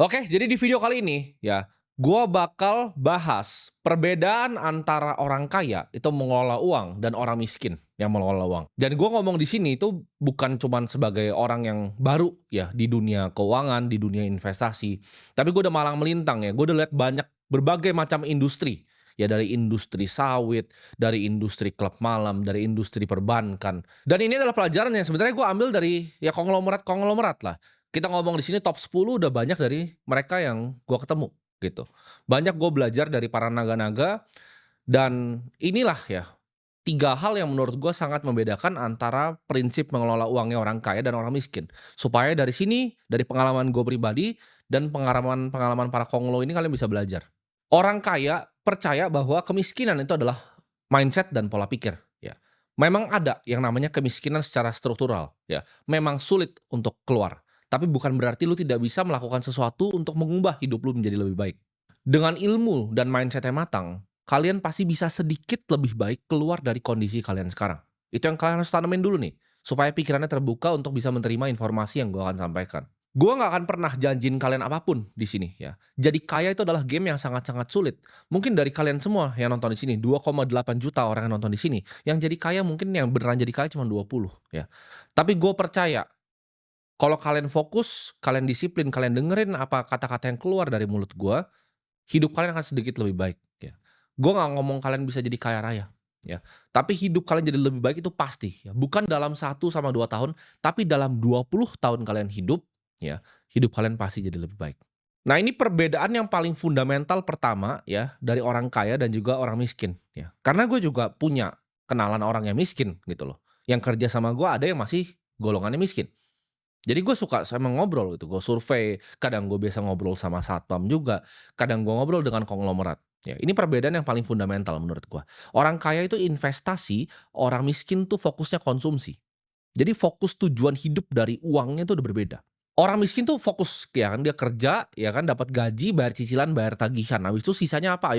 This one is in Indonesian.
Oke, jadi di video kali ini ya, gua bakal bahas perbedaan antara orang kaya itu mengelola uang dan orang miskin yang mengelola uang. Dan gua ngomong di sini itu bukan cuman sebagai orang yang baru ya di dunia keuangan, di dunia investasi, tapi gua udah malang melintang ya. Gua udah lihat banyak berbagai macam industri. Ya dari industri sawit, dari industri klub malam, dari industri perbankan. Dan ini adalah pelajaran yang sebenarnya gua ambil dari ya konglomerat-konglomerat lah. Kita ngomong di sini top 10 udah banyak dari mereka yang gua ketemu, gitu. Banyak gue belajar dari para naga-naga dan inilah ya, 3 hal yang menurut gua sangat membedakan antara prinsip mengelola uangnya orang kaya dan orang miskin. Supaya dari sini, dari pengalaman gue pribadi dan pengalaman-pengalaman para konglo ini kalian bisa belajar. Orang kaya percaya bahwa kemiskinan itu adalah mindset dan pola pikir, ya. Memang ada yang namanya kemiskinan secara struktural, ya. Memang sulit untuk keluar, tapi bukan berarti lu tidak bisa melakukan sesuatu untuk mengubah hidup lu menjadi lebih baik. Dengan ilmu dan mindset yang matang, kalian pasti bisa sedikit lebih baik keluar dari kondisi kalian sekarang. Itu yang kalian harus tanemin dulu nih, supaya pikirannya terbuka untuk bisa menerima informasi yang gue akan sampaikan. Gue nggak akan pernah janjiin kalian apapun di sini ya. Jadi kaya itu adalah game yang sangat-sangat sulit. Mungkin dari kalian semua yang nonton di sini, 2,8 juta orang yang nonton di sini, yang jadi kaya mungkin yang beneran jadi kaya cuma 20 ya. Tapi gue percaya kalau kalian fokus, kalian disiplin, kalian dengerin apa kata-kata yang keluar dari mulut gue, hidup kalian akan sedikit lebih baik, ya. Gue nggak ngomong kalian bisa jadi kaya raya, ya. Tapi hidup kalian jadi lebih baik itu pasti, ya. Bukan dalam 1 sampai 2 tahun, tapi dalam 20 tahun kalian hidup, ya, hidup kalian pasti jadi lebih baik. Nah, ini perbedaan yang paling fundamental pertama, ya, dari orang kaya dan juga orang miskin, ya. Karena gue juga punya kenalan orang yang miskin, gitu loh. Yang kerja sama gue ada yang masih golongannya miskin. Jadi gue suka sama ngobrol gitu, gue survei, kadang gue biasa ngobrol sama satpam juga, kadang gue ngobrol dengan konglomerat. Ya, ini perbedaan yang paling fundamental menurut gue. Orang kaya itu investasi, orang miskin tuh fokusnya konsumsi. Jadi fokus tujuan hidup dari uangnya itu udah berbeda. Orang miskin tuh fokus ya kan dia kerja, ya kan dapat gaji, bayar cicilan, bayar tagihan. Habis itu sisanya apa?